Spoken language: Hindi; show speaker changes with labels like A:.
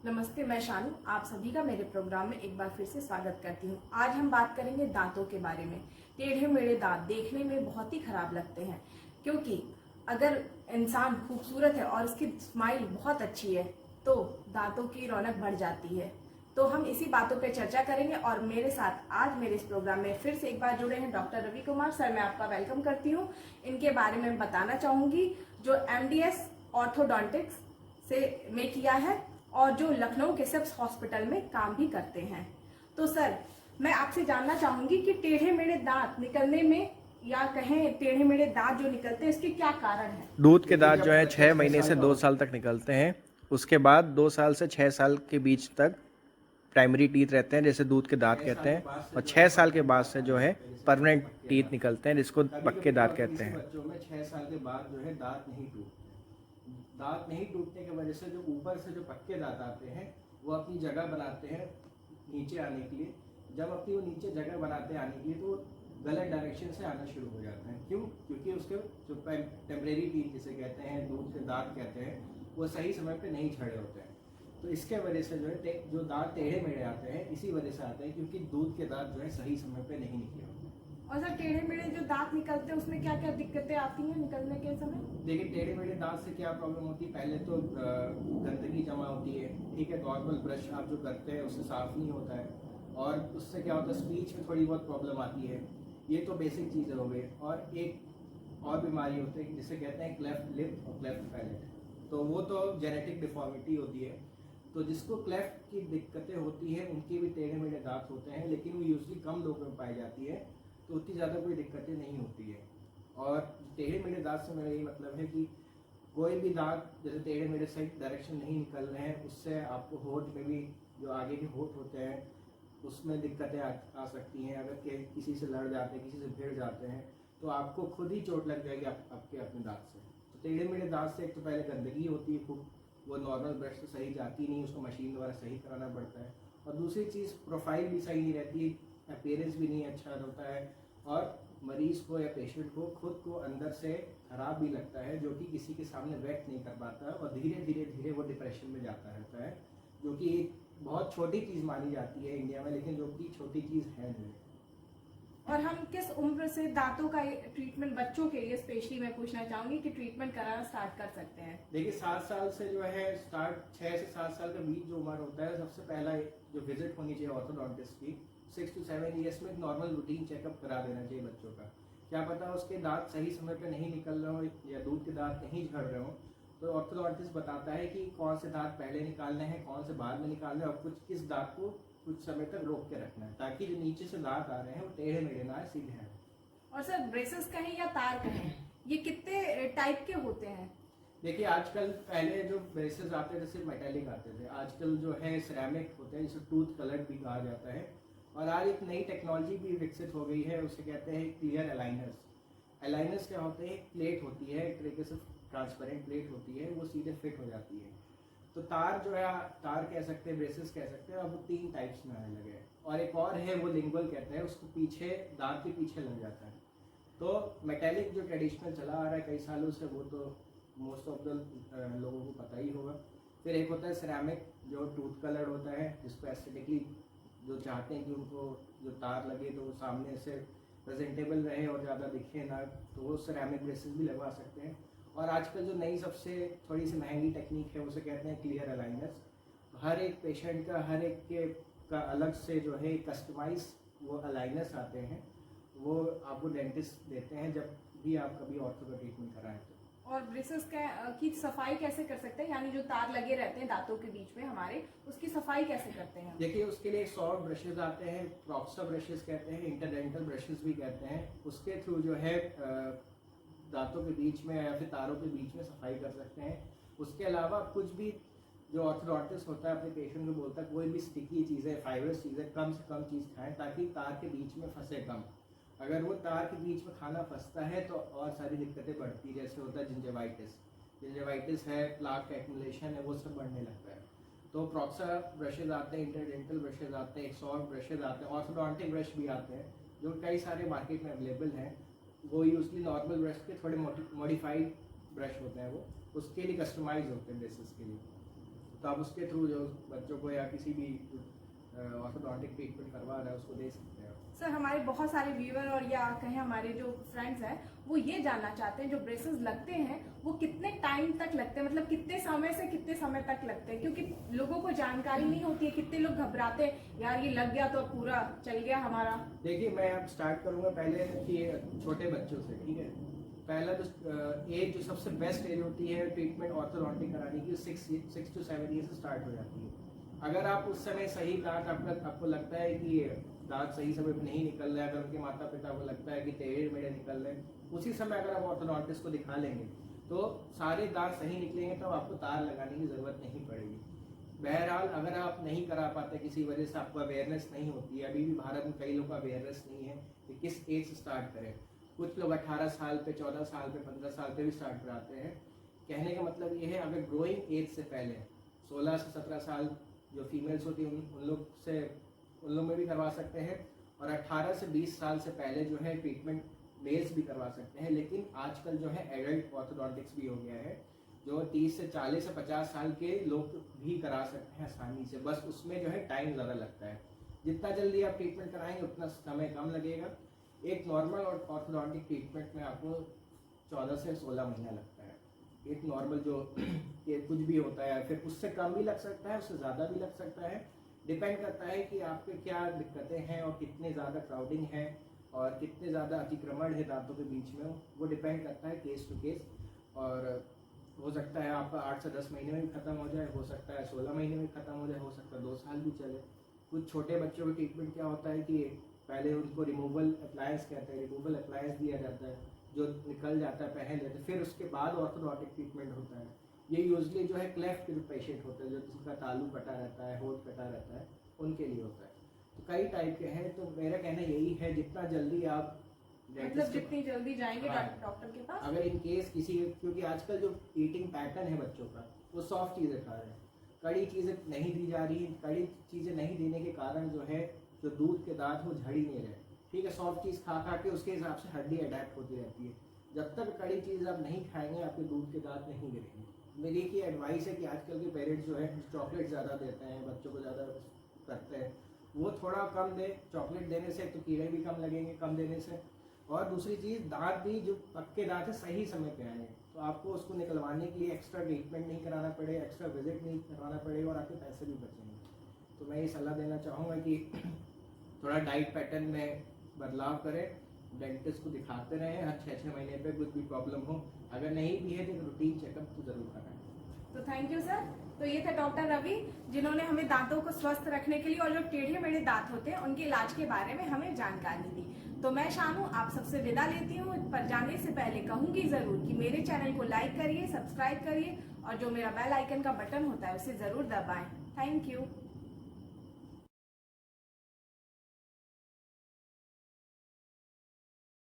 A: नमस्ते, मैं शानू आप सभी का मेरे प्रोग्राम में एक बार फिर से स्वागत करती हूँ। आज हम बात करेंगे दांतों के बारे में। टेढ़े मेढ़े दांत देखने में बहुत ही खराब लगते हैं, क्योंकि अगर इंसान खूबसूरत है और उसकी स्माइल बहुत अच्छी है तो दांतों की रौनक बढ़ जाती है। तो हम इसी बातों पे चर्चा करेंगे और मेरे साथ आज मेरे इस प्रोग्राम में फिर से एक बार जुड़े हैं डॉक्टर रवि कुमार सर। मैं आपका वेलकम करती हूँ। इनके बारे में बताना चाहूंगी, जो MDS ऑर्थोडोंटिक्स से में किया है और जो लखनऊ के सिप्स हॉस्पिटल में काम भी करते हैं। तो सर, मैं आपसे जानना चाहूंगी कि टेढ़े मेढ़े दांत निकलने में या कहें टेढ़े मेढ़े दांत जो निकलते हैं इसके क्या कारण हैं?
B: दूध के दांत जो है 6 महीने से 2 साल तक निकलते हैं। उसके बाद 2 साल से 6 साल के बीच तक प्राइमरी टीथ रहते हैं, जैसे दूध के दांत कहते हैं। और 6 साल के बाद से जो है परमानेंट टीथ निकलते हैं, जिसको पक्के दांत कहते हैं।
C: बच्चों में 6 साल के बाद जो है दांत नहीं टूटते। दांत नहीं टूटने की वजह से जो ऊपर से जो पक्के दांत आते हैं वो अपनी जगह बनाते हैं नीचे आने के लिए। जब अपनी वो नीचे जगह बनाते हैं आने के लिए तो गलत डायरेक्शन से आना शुरू हो जाते हैं। क्यों? क्योंकि उसके जो टेम्परेरी टीथ जिसे कहते हैं, दूध के दांत कहते हैं, वो सही समय पे नहीं छड़े होते हैं। तो इसके वजह से जो है जो दांत टेढ़े मेढ़े आते हैं इसी वजह से आते हैं, क्योंकि दूध के दांत जो है सही समय पे नहीं निकले होते हैं।
A: और सर, टेढ़े मेढ़े जो दांत निकलते हैं उसमें क्या क्या दिक्कतें आती हैं निकलने के समय?
C: देखिए, टेढ़े मेढ़े दांत से क्या प्रॉब्लम होती है, पहले तो गंदगी जमा होती है। ठीक है, नॉर्मल ब्रश आप जो करते हैं उससे साफ नहीं होता है और उससे क्या होता है, स्पीच में थोड़ी बहुत प्रॉब्लम आती है। ये तो बेसिक चीज़ें हो गई। और एक और बीमारी होती है जिसे कहते हैं क्लेफ्ट लिप और क्लेफ्ट पैलेट। तो वो तो जेनेटिक डिफॉर्मिटी होती है। तो जिसको क्लेफ्ट की दिक्कतें होती हैं उनके भी टेढ़े मेढ़े दांत होते हैं, लेकिन वो यूजली कम लोगों में पाई जाती है, तो उतनी ज़्यादा कोई दिक्कतें नहीं होती है। और टेढ़े मेढ़े दांत से मेरा यही मतलब है कि कोई भी दांत जैसे टेढ़े मेढ़े सही डायरेक्शन नहीं निकल रहे हैं, उससे आपको होंठ में भी जो आगे के होंठ होते हैं उसमें दिक्कतें आ सकती हैं। अगर किसी से लड़ जाते हैं, किसी से भिड़ जाते हैं, तो आपको खुद ही चोट लग जाएगी आपके अपने दांत से। तो टेढ़े मेढ़े दांत से एक तो पहले गंदगी होती है खूब, वो नॉर्मल ब्रश से सही जाती नहीं, उसको मशीन द्वारा सही कराना पड़ता है। और दूसरी चीज़, प्रोफाइल भी सही नहीं रहती, अपीयरेंस भी नहीं अच्छा होता है और मरीज़ को या पेशेंट को खुद को अंदर से खराब भी लगता है, जो कि किसी के सामने व्यक्त नहीं कर पाता है और धीरे धीरे धीरे वो डिप्रेशन में जाता रहता है, जो कि एक बहुत छोटी चीज़ मानी जाती है इंडिया में, लेकिन जो कि छोटी चीज़ है नहीं।
A: और हम किस उम्र से दांतों का ट्रीटमेंट, बच्चों के लिए स्पेशली मैं पूछना चाहूंगी कि ट्रीटमेंट कराना स्टार्ट कर सकते हैं?
C: देखिए, 7 साल से जो है स्टार्ट, 6 से 7 साल के बीच जो उम्र होता है, सबसे पहला जो विजिट होनी चाहिए ऑर्थोडोंटिस्ट की 6 to 7 ईयर्स में एक नॉर्मल रूटीन चेकअप करा देना चाहिए बच्चों का। क्या पता उसके दांत सही समय पे नहीं निकल रहे हो या दूध के दांत नहीं झड़ रहे हो, तो ऑर्थोडोंटिस्ट बताता है कि कौन से दांत पहले निकालने हैं, कौन से बाद में निकालने हैं और कुछ किस दांत को कुछ समय तक रोक के रखना है, ताकि जो नीचे से दांत आ रहे हैं वो टेढ़े मेढ़े ना आए, सीधे आए।
A: और सर, ब्रेसेस कहें या तार कहें, ये कितने टाइप के होते हैं?
C: देखिए, आजकल पहले जो ब्रेसेस आते थे सिर्फ मेटेलिक आते थे, आजकल जो है सिरेमिक होते हैं, जिसे टूथ कलर भी कहा जाता है। और आज एक नई टेक्नोलॉजी भी विकसित हो गई है, उसे कहते हैं क्लियर अलाइनर्स। अलाइनर्स क्या होते हैं, एक प्लेट होती है, एक तरीके से ट्रांसपेरेंट प्लेट होती है, वो सीधे फिट हो जाती है। तो तार जो है, तार कह सकते हैं, ब्रेसेस कह सकते हैं, अब वो 3 टाइप्स में आने लगे हैं। और एक और है, वो लिंगुअल कहते हैं, उसको पीछे दांत के पीछे लग जाता है। तो मेटेलिक जो ट्रेडिशनल चला आ रहा है कई सालों से, वो तो मोस्ट ऑफ द लोगों को पता ही होगा। फिर एक होता है सिरेमिक, जो टूथ कलर होता है, जिसको एस्थेटिकली जो चाहते हैं कि उनको जो तार लगे तो वो सामने से प्रेजेंटेबल रहे और ज़्यादा दिखे ना, तो वो सिरेमिक ब्रेसेस भी लगवा सकते हैं। और आजकल जो नई सबसे थोड़ी सी महंगी टेक्निक है, उसे कहते हैं क्लियर अलाइनर्स। हर एक पेशेंट का, हर एक का अलग से जो है कस्टमाइज वो अलाइनर्स आते हैं, वो आपको डेंटिस्ट देते हैं जब भी आप कभी ऑर्थो का ट्रीटमेंट कराएं तो।
A: और ब्रेसेस की सफाई कैसे कर सकते हैं, यानी जो तार लगे रहते हैं दांतों के बीच में हमारे, उसकी सफाई कैसे करते हैं?
C: देखिए, उसके लिए सॉफ्ट ब्रशेज आते हैं, प्रॉक्सा ब्रशेज कहते हैं, इंटरडेंटल ब्रशेज भी कहते हैं। उसके थ्रू जो है दांतों के बीच में या फिर तारों के बीच में सफाई कर सकते हैं। उसके अलावा कुछ भी जो ऑर्थोडोंटिस्ट होता है अपने पेशेंट को बोलता है कोई भी स्टिकी चीज़ें, फाइबरस चीज़ें कम से कम चीज़ खाएं, ताकि तार के बीच में फंसे कम। अगर वो तार के बीच में खाना फंसता है तो और सारी दिक्कतें बढ़ती, जैसे होता है जिंजेवाइटिस है, प्लाक एक्यूमुलेशन है, वो सब बढ़ने लगता है। तो प्रॉक्सा ब्रशेज आते हैं, इंटरडेंटल ब्रशेज आते हैं, सॉफ्ट ब्रशेज आते हैं, ऑर्थोडोंटिक ब्रश भी आते हैं, जो कई सारे मार्केट में अवेलेबल हैं। वो यूजली नॉर्मल ब्रश के थोड़े मॉडिफाइड ब्रश होते हैं, वो उसके लिए कस्टमाइज होते हैं ब्रेसेस के लिए। तो आप उसके थ्रू जो बच्चों को या किसी भी ऑर्थोडोंटिक ट्रीटमेंट करवा रहा है उसको दे सकते हैं।
A: सर हमारे बहुत सारे व्यूअर और या कहें हमारे जो फ्रेंड्स हैं वो ये जानना चाहते हैं जो ब्रेसेस लगते हैं वो कितने टाइम तक लगते हैं, मतलब कितने समय से कितने समय तक लगते हैं, क्योंकि लोगों को जानकारी नहीं होती है। कितने लोग घबराते हैं यार ये लग गया तो पूरा चल गया हमारा।
C: देखिए मैं अब स्टार्ट करूंगा पहले कि छोटे बच्चों से, ठीक है। पहला जो एज जो सबसे बेस्ट एज होती है ट्रीटमेंट ऑर्थोडोंटिक कराने की 6 to 7 ईयर से स्टार्ट हो जाती है। अगर आप उस समय सही दांत आपको लगता है कि दांत सही समय पे नहीं निकल रहा है, अगर उनके माता पिता को लगता है कि टेढ़े मेढ़े निकल रहे हैं, उसी समय अगर आप ऑर्थोडोंटिस्ट को दिखा लेंगे तो सारे दांत सही निकलेंगे, तो आपको तार लगाने की जरूरत नहीं पड़ेगी। बहरहाल अगर आप नहीं करा पाते किसी वजह से, आपको अवेयरनेस नहीं होती है, अभी भी भारत में कई लोगों को अवेयरनेस नहीं है कि किस एज से स्टार्ट करें। कुछ लोग 18 साल पे, 14 साल पे, 15 साल पे भी स्टार्ट कराते हैं। कहने का मतलब ये है अगर ग्रोइंग एज से पहले 16 से 17 साल जो फीमेल्स होती हैं उन लोग में भी करवा सकते हैं, और 18 से 20 साल से पहले जो है ट्रीटमेंट मेल्स भी करवा सकते हैं। लेकिन आजकल जो है एडल्ट ऑर्थोडोंटिक्स भी हो गया है जो 30 से 40 से 50 साल के लोग भी करा सकते हैं आसानी से, बस उसमें जो है टाइम ज़्यादा लगता है। जितना जल्दी आप ट्रीटमेंट कराएंगे उतना समय कम लगेगा। एक नॉर्मल ऑर्थोडोंटिक ट्रीटमेंट में आपको 14 से 16 महीना लगता है। एक नॉर्मल जो ये कुछ भी होता है, फिर उससे कम भी लग सकता है, उससे ज़्यादा भी लग सकता है। डिपेंड करता है कि आपके क्या दिक्कतें हैं और कितने ज़्यादा क्राउडिंग है और कितने ज़्यादा अतिक्रमण है दांतों के बीच में, वो डिपेंड करता है केस टू केस। और हो सकता है आपका 8 से 10 महीने में भी ख़त्म हो जाए, हो सकता है 16 महीने में ख़त्म हो जाए, हो सकता है 2 साल भी चले। कुछ छोटे बच्चों का ट्रीटमेंट क्या होता है कि पहले उनको रिमूवल अप्लायंस कहते हैं, रिमूवल अप्लायंस दिया जाता है जो निकल जाता है, पहन लेते हैं, फिर उसके बाद ऑर्थोडोंटिक ट्रीटमेंट होता है। ये यूजली जो है क्लेफ्ट के जो पेशेंट होते हैं, जो जिसका तालू कटा रहता है, होठ कटा रहता है, उनके लिए होता है। तो कई टाइप के हैं, तो मेरा कहना यही है जितना जल्दी आप
A: मतलब जितनी जल्दी जाएंगे
C: हाँ,
A: डॉक्टर के पास।
C: अगर इन केस किसी, क्योंकि आजकल जो ईटिंग पैटर्न है बच्चों का वो सॉफ्ट चीज़ें खा रहे हैं, कड़ी चीज़ें नहीं दी जा रही। कड़ी चीज़ें नहीं देने के कारण जो है जो दूध के दांत वो झड़ ही नहीं रहे, ठीक है। सॉफ्ट चीज़ खा खा के उसके हिसाब से हड्डी अडेप्ट होती रहती है। जब तक कड़ी चीज़ आप नहीं खाएंगे आपके दूध के दांत नहीं गिरेंगे। मेरी की एडवाइस है कि आजकल के पेरेंट्स जो है चॉकलेट ज़्यादा देते हैं, बच्चों को ज़्यादा करते हैं, वो थोड़ा कम दे। चॉकलेट देने से तो कीड़े भी कम लगेंगे कम देने से, और दूसरी चीज़ दांत भी जो पक्के दांत है सही समय पे आएंगे, तो आपको उसको निकलवाने के लिए एक्स्ट्रा ट्रीटमेंट नहीं कराना पड़ेगा, एक्स्ट्रा विजिट नहीं करवाना पड़ेगा और आपके पैसे भी बचेंगे। तो मैं ये सलाह देना चाहूँगा कि थोड़ा डाइट पैटर्न में बदलाव करें, डेंटिस्ट को दिखाते रहें हर 6-6 महीने पे कुछ भी प्रॉब्लम हो। अगर नहीं भी है तो रूटीन चेकअप तो जरूर कराएं।
A: तो थैंक यू सर। तो ये थे डॉक्टर रवि जिन्होंने हमें दांतों को स्वस्थ रखने के लिए और जो टेढ़े मेढ़े दांत होते हैं उनके इलाज के बारे में हमें जानकारी दी। तो मैं शानू आप सबसे विदा लेती हूँ, पर जाने से पहले कहूंगी जरूर कि मेरे चैनल को लाइक करिए, सब्सक्राइब करिए और जो मेरा बेल आइकन का बटन होता है उसे जरूर दबाएं। Thank you.